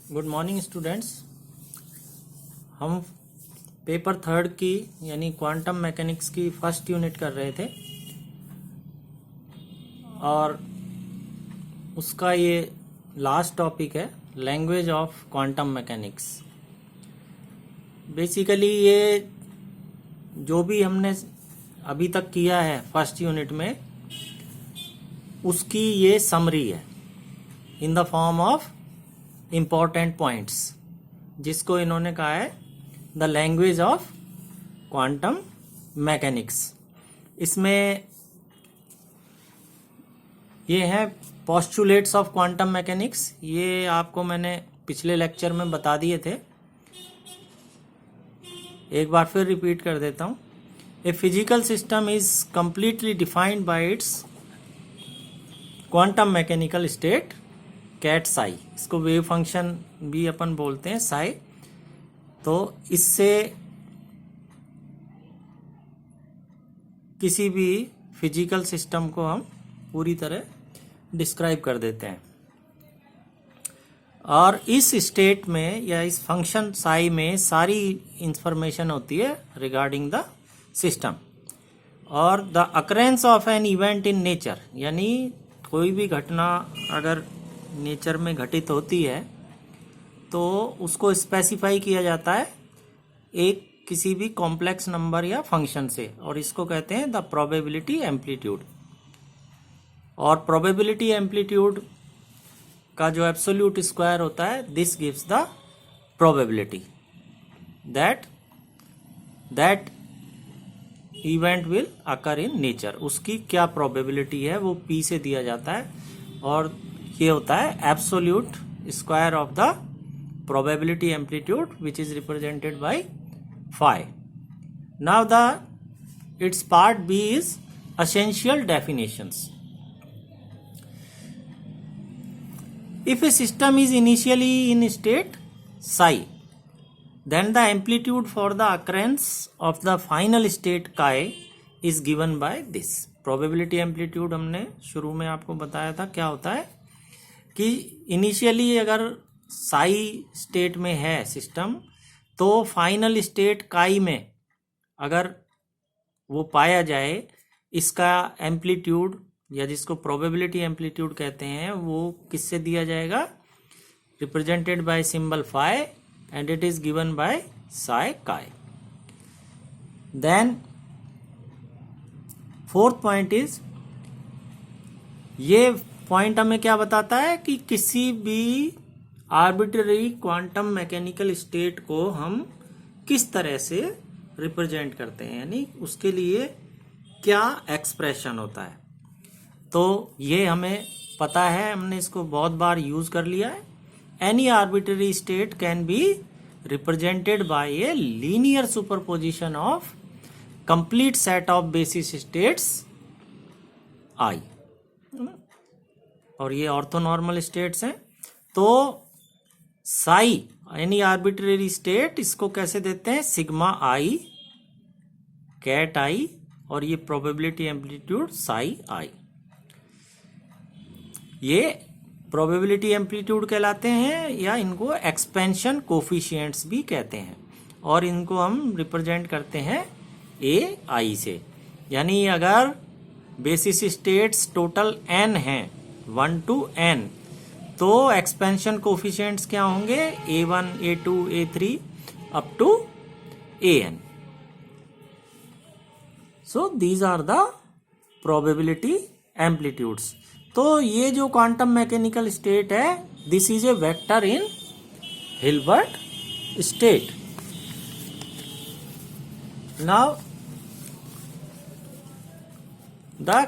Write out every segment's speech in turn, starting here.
Good morning students. हम paper third की यानी क्वांटम मैकेनिक्स की फर्स्ट यूनिट कर रहे थे और उसका ये लास्ट टॉपिक है language of quantum mechanics. Basically ये जो भी हमने अभी तक किया है फर्स्ट यूनिट में उसकी ये समरी है in the form of important points, जिसको इन्होंने कहा है the language of quantum mechanics. इसमें ये है पोस्टुलेट्स ऑफ क्वांटम मैकेनिक्स। ये आपको मैंने पिछले लेक्चर में बता दिए थे, एक बार फिर रिपीट कर देता हूँ। A physical system is completely defined by its quantum mechanical state ket psi. इसको वेव फंक्शन भी अपन बोलते हैं साई। तो इससे किसी भी फिजिकल सिस्टम को हम पूरी तरह डिस्क्राइब कर देते हैं और इस स्टेट में या इस फंक्शन साई में सारी इंफॉर्मेशन होती है रिगार्डिंग द सिस्टम। और the occurrence of an event in nature, यानी कोई भी घटना अगर नेचर में घटित होती है तो उसको स्पेसिफाई किया जाता है एक किसी भी कॉम्प्लेक्स नंबर या फंक्शन से, और इसको कहते हैं द प्रोबेबिलिटी एम्पलीट्यूड। और प्रोबेबिलिटी एम्पलीट्यूड का जो एब्सोल्यूट स्क्वायर होता है, this gives the probability that event will occur in nature. उसकी क्या प्रोबेबिलिटी है वो P से दिया जाता है, और ये होता है absolute square of the probability amplitude which is represented by phi. Now the its part B is essential definitions. If a system is initially in state psi, then the amplitude for the occurrence of the final state chi is given by this. Probability amplitude हमने शुरू में आपको बताया था क्या होता है कि इनिशियली अगर साई स्टेट में है सिस्टम, तो फाइनल स्टेट काई में अगर वो पाया जाए, इसका एम्पलीट्यूड या जिसको प्रोबेबिलिटी एम्पलीट्यूड कहते हैं वो किससे दिया जाएगा, represented by symbol phi, and it is given by psi chi. Then fourth point is, ये पॉइंट हमें क्या बताता है कि किसी भी आर्बिट्ररी क्वांटम मैकेनिकल स्टेट को हम किस तरह से रिप्रेजेंट करते हैं, यानी उसके लिए क्या एक्सप्रेशन होता है। तो ये हमें पता है, हमने इसको बहुत बार यूज कर लिया है। Any arbitrary state can be represented by a linear superposition of complete set of basis states i, और ये ऑर्थोनॉर्मल स्टेट्स हैं। तो साई एनी आर्बिट्ररी स्टेट, इसको कैसे देते हैं, सिग्मा आई कैट आई, और ये प्रोबेबिलिटी एम्पलीट्यूड साई आई। ये प्रोबेबिलिटी एम्पलीट्यूड कहलाते हैं, या इनको एक्सपेंशन कोफिशिएंट्स भी कहते हैं, और इनको हम रिप्रेजेंट करते हैं ए आई से। यानी अगर बेसिस स्टेट्स टोटल n हैं 1 to n, तो एक्सपेंशन कोफिशिएंट्स क्या होंगे, A1 A2 A3 up to AN। So these are the probability amplitudes. तो ये जो क्वांटम मैकेनिकल स्टेट है, this is a vector in Hilbert state. Now the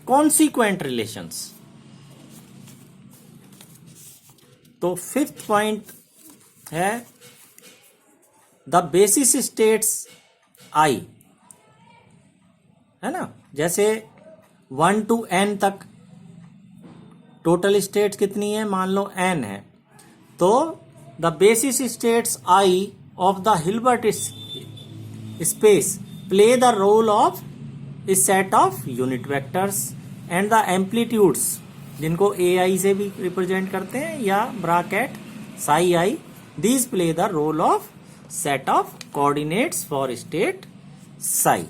consequent relations. तो fifth point है the basis states I, है ना। जैसे 1 to n तक टोटल स्टेट्स कितनी है, मान लो n है, तो the basis states I of the Hilbert space play the role of a set of unit vectors, and the amplitudes जिनको ए आई से भी रिप्रेजेंट करते हैं या bracket psi I, these play the role of set of coordinates for state psi.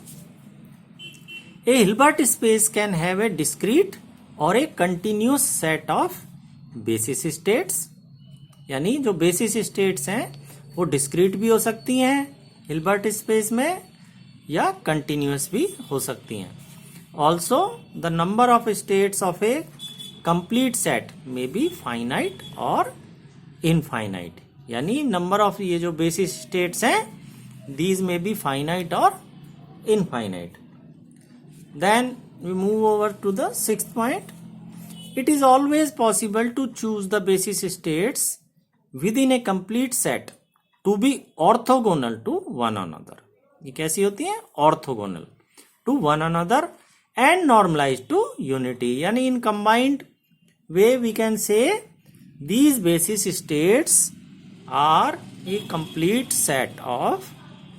A Hilbert space can have a discrete और a continuous set of basis states, यानी जो basis states हैं वो discrete भी हो सकती हैं Hilbert space में या continuous भी हो सकती हैं. Also, the number of states of a complete set may be finite or infinite. यानी number of ये जो basis states हैं these may be finite or infinite. Then we move over to the sixth point. It is always possible to choose the basis states within a complete set to be orthogonal to one another. ये कैसी होती हैं? Orthogonal to one another and normalized to unity. यानी in combined way we can say these basis states are a complete set of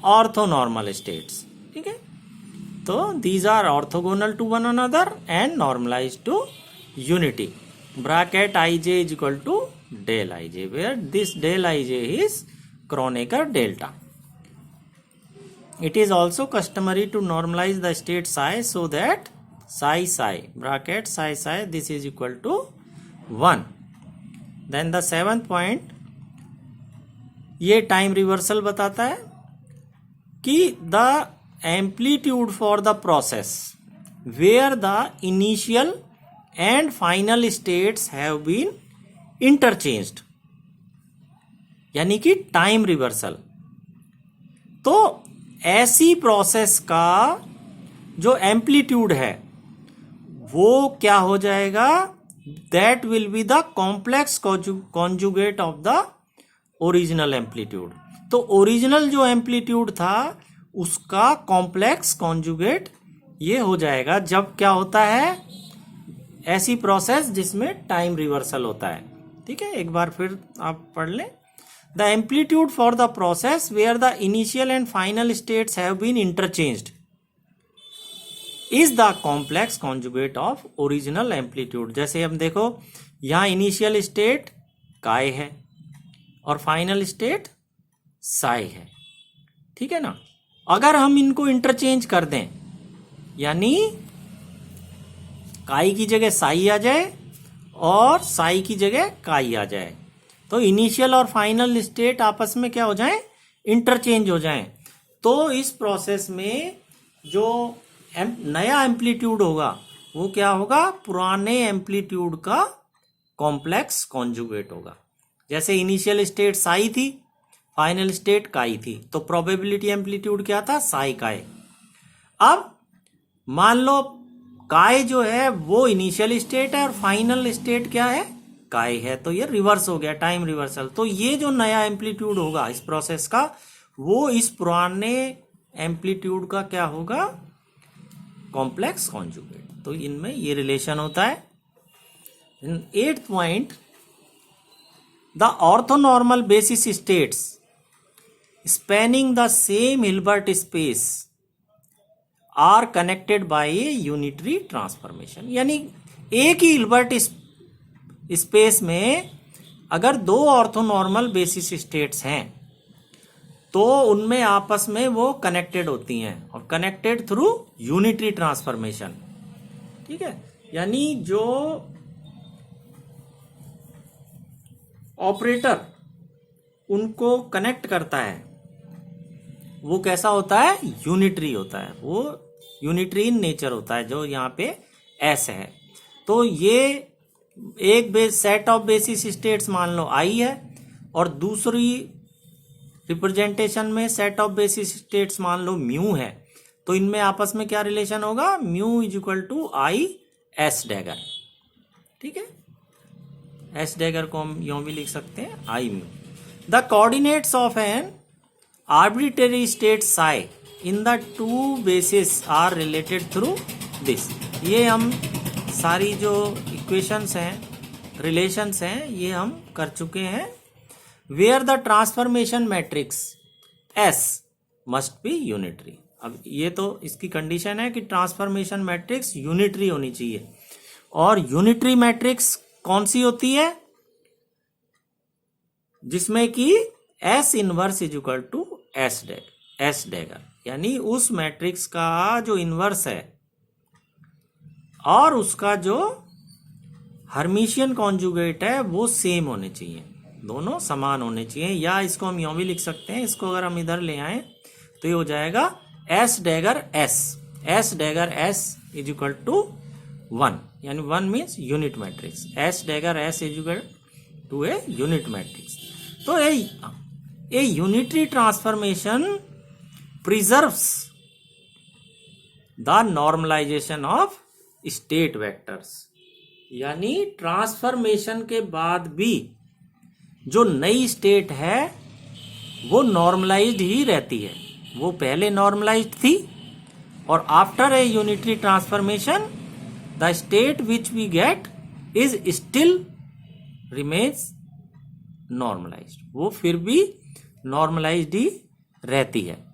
orthonormal states. ठीक है, तो these are orthogonal to one another and normalized to unity. Bracket ij is equal to del ij, where this del ij is Kronecker delta. It is also customary to normalize the state psi so that psi bracket psi this is equal to 1. Then the seventh point, ये time reversal बताता है कि the amplitude for the process where the initial and final states have been interchanged, यानी कि time reversal. तो ऐसी process का जो एम्पलीट्यूड है वो क्या हो जाएगा? That will be the complex conjugate of the original amplitude. तो ओरिजिनल जो एम्पलीट्यूड था उसका कॉम्प्लेक्स कॉन्जुगेट ये हो जाएगा जब क्या होता है? ऐसी प्रोसेस जिसमें टाइम रिवर्सल होता है. ठीक है, एक बार फिर आप पढ़ लें. The amplitude for the process where the initial and final states have been interchanged is the complex conjugate of original amplitude. जैसे हम देखो यहां इनिशियल स्टेट काय है और फाइनल स्टेट साई है. ठीक है ना. अगर हम इनको इंटरचेंज कर दें, यानी काई की जगह साई आ जाए और साई की जगह काई आ जाए, तो इनिशियल और फाइनल स्टेट आपस में क्या हो जाए? इंटरचेंज हो जाए. तो इस प्रोसेस में जो नया एम्पलीट्यूड होगा वो क्या होगा? पुराने एम्पलीट्यूड का कॉम्प्लेक्स कॉन्जुगेट होगा. जैसे इनिशियल स्टेट साई थी, फाइनल स्टेट काई थी, तो प्रोबेबिलिटी एम्पलीट्यूड क्या था? साई काय. अब मान लो काय जो है वो इनिशियल स्टेट है और फाइनल स्टेट क्या है? काय है. तो ये रिवर्स हो गया, टाइम रिवर्सल. तो ये जो नया एम्पलीट्यूड होगा इस प्रोसेस का वो इस पुराने एम्पलीट्यूड का क्या होगा? Complex conjugate. तो इनमें ये रिलेशन होता है. Eighth point, the orthonormal basis states spanning the same Hilbert space are connected by a unitary transformation. यानी एक ही हिल्बर्ट स्पेस में अगर दो ऑर्थोनॉर्मल बेसिस स्टेट्स हैं तो उनमें आपस में वो कनेक्टेड होती हैं और कनेक्टेड थ्रू यूनिटरी ट्रांसफॉर्मेशन. ठीक है, यानी जो ऑपरेटर उनको कनेक्ट करता है वो कैसा होता है? यूनिटरी होता है. वो यूनिटरी इन नेचर होता है, जो यहाँ पे एस है. तो ये एक सेट ऑफ बेसिस स्टेट्स मान लो आई है और दूसरी रिप्रेजेंटेशन में सेट ऑफ बेसिस स्टेट्स मान लो म्यू है. तो इनमें आपस में क्या रिलेशन होगा? Mu is equal to I S dagger. ठीक है, एस डैगर को हम यूं भी लिख सकते हैं i mu. The coordinates of an arbitrary state psi in the two bases are related through this. ये हम सारी जो इक्वेशंस हैं, रिलेशंस हैं, ये हम कर चुके हैं. where the transformation matrix S must be unitary. अब ये तो इसकी कंडीशन है कि ट्रांसफॉर्मेशन मैट्रिक्स यूनिटरी होनी चाहिए. और यूनिटरी मैट्रिक्स कौन सी होती है? जिसमें कि S inverse is equal to S dagger, यानी उस मैट्रिक्स का जो इनवर्स है और उसका जो हर्मिशियन कॉन्जुगेट है वो सेम होने चाहिए, दोनों समान होने चाहिए। या इसको हम यूं भी लिख सकते हैं, इसको अगर हम इधर ले आए तो ये हो जाएगा S dagger S is equal to 1, यानी 1 means unit matrix. S dagger S is equal to a unit matrix. तो a unitary transformation preserves the normalization of state vectors, यानी ट्रांसफॉर्मेशन के बाद भी जो नई स्टेट है वो नॉर्मलाइज्ड ही रहती है। वो पहले नॉर्मलाइज्ड थी और after a unitary transformation the state which we get is still remains normalized, वो फिर भी नॉर्मलाइज्ड ही रहती है।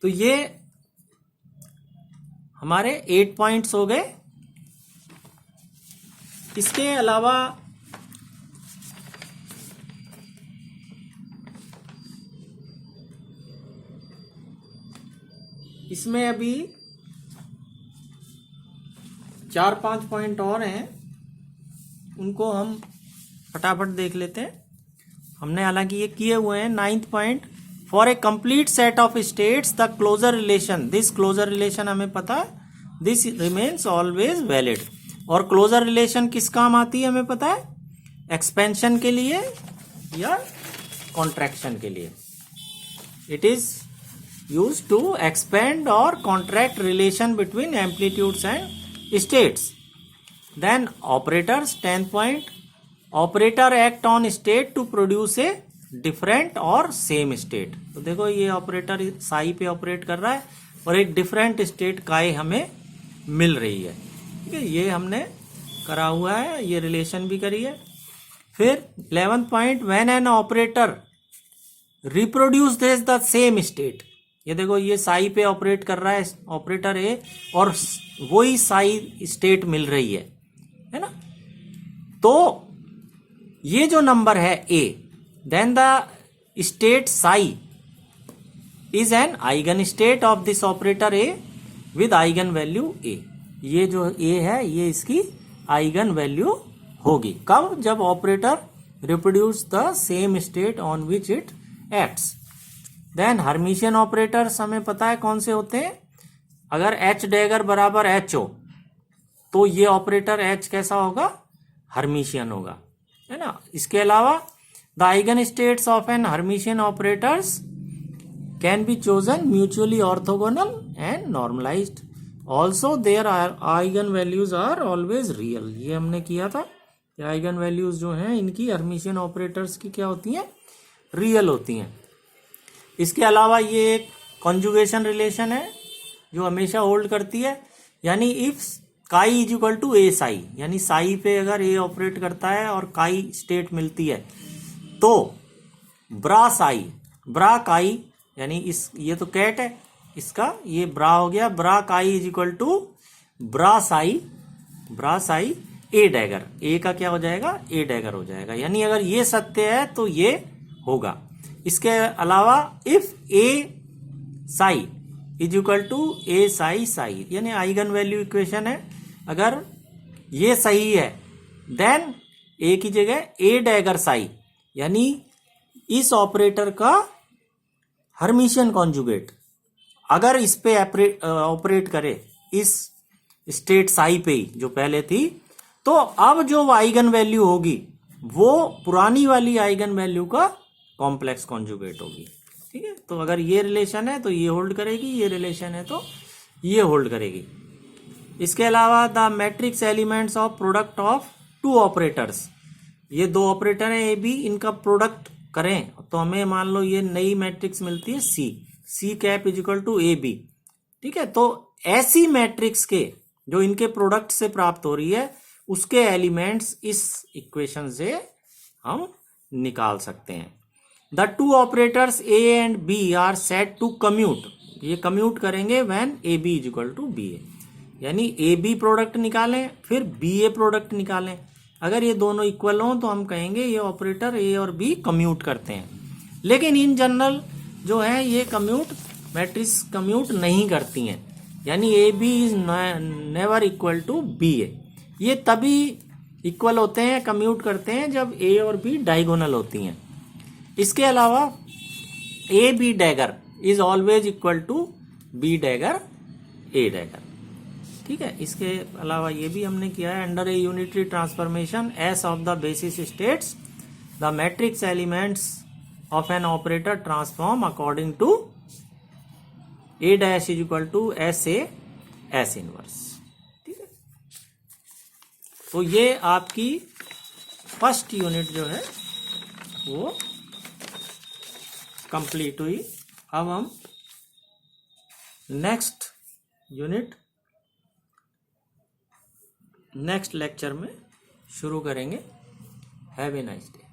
तो ये हमारे 8 पॉइंट्स हो गए। इसके अलावा इसमें अभी 4-5 पॉइंट और हैं, उनको हम फटाफट देख लेते हैं। हमने हालांकि ये किए हुए हैं। 9th point, for a complete set of states the closure relation, this closure relation हमें पता है, दिस रिमेन्स ऑलवेज वैलिड। और क्लोजर रिलेशन किस काम आती है हमें पता है, एक्सपेंशन के लिए या कॉन्ट्रैक्शन के लिए। It is used to expand और contract relation between amplitudes and states. Then operators, 10th point, operator act on state to produce a different और सेम स्टेट। तो देखो ये ऑपरेटर साई पे ऑपरेट कर रहा है और एक डिफरेंट स्टेट काई हमें मिल रही है। ठीक है, ये हमने करा हुआ है, ये रिलेशन भी करी है। फिर 11th point, when an operator reproduce this the same state. ये देखो ये साई पे ऑपरेट कर रहा है ऑपरेटर ए और वही साई स्टेट मिल रही है ना। तो ये जो नंबर है A, then the state psi is an eigen state of this operator A with eigen value A. ये जो ए है ये इसकी आइगन वैल्यू होगी। कब? जब operator reproduce the same state on which it acts. Then hermitian operators हमें पता है कौन से होते हैं। अगर एच डैगर बराबर एच हो तो ये ऑपरेटर एच कैसा होगा, हर्मिशियन होगा, है ना। इसके अलावा the eigen states of an hermitian operators can be chosen mutually orthogonal and normalized. Also their eigen values are always real. ये हमने किया था, आइगन वैल्यूज जो हैं इनकी हर्मिशियन ऑपरेटर्स की क्या होती हैं, रियल होती हैं। इसके अलावा ये एक कॉन्जुगेशन रिलेशन है जो हमेशा होल्ड करती है, यानी इफ काई is equal to A Sai, यानी साई पे अगर ए ऑपरेट करता है और काई स्टेट मिलती है तो ब्रा साई, ब्रा काई, यानी इस ये तो कैट है इसका, ये ब्रा हो गया, bra chi is equal to bra psi A dagger. A का क्या हो जाएगा, ए डैगर हो जाएगा। यानी अगर ये सत्य है तो ये होगा। इसके अलावा if A psi is equal to A psi psi, यानी आइगन वैल्यू इक्वेशन है, अगर ये सही है देन ए की जगह ए डैगर साई, यानी इस ऑपरेटर का हर्मिशियन कॉन्जुगेट अगर इस पे ऑपरेट करे, इस स्टेट साई पे ही जो पहले थी, तो अब जो आइगन वैल्यू होगी वो पुरानी वाली आइगन वैल्यू का कॉम्प्लेक्स कॉन्जुगेट होगी। ठीक है, तो अगर ये रिलेशन है तो ये होल्ड करेगी, ये रिलेशन है तो ये होल्ड करेगी। इसके अलावा the matrix elements of product of two operators, ये दो ऑपरेटर हैं ए बी, इनका प्रोडक्ट करें तो हमें मान लो ये नई मैट्रिक्स मिलती है C cap is equal to A B. ठीक है, तो ऐसी मैट्रिक्स के जो इनके प्रोडक्ट से प्राप्त हो रही है उसके एलिमेंट्स इस इक्वेशन से हम निकाल सकते हैं। The two operators A and B are set to commute, ये कम्यूट करेंगे when A B is equal to B A, यानी ए बी प्रोडक्ट निकालें फिर बी ए प्रोडक्ट निकालें। अगर ये दोनों इक्वल हों तो हम कहेंगे ये ऑपरेटर ए और बी कम्यूट करते हैं। लेकिन इन जनरल जो है ये मैट्रिक्स कम्यूट नहीं करती हैं, यानी A B is never equal to B A. ये तभी इक्वल होते हैं, कम्यूट करते हैं, जब ए और बी डायगोनल होती हैं। इसके अलावा A B dagger is always equal to B dagger A dagger. ठीक है, इसके अलावा ये भी हमने किया है, under a unitary transformation S of the basis states the matrix elements of an operator transform according to A dash is equal to S A S inverse. ठीक है, तो ये आपकी फर्स्ट यूनिट जो है वो कंप्लीट हुई। अब हम नेक्स्ट यूनिट नेक्स्ट लेक्चर में शुरू करेंगे। Have a nice day.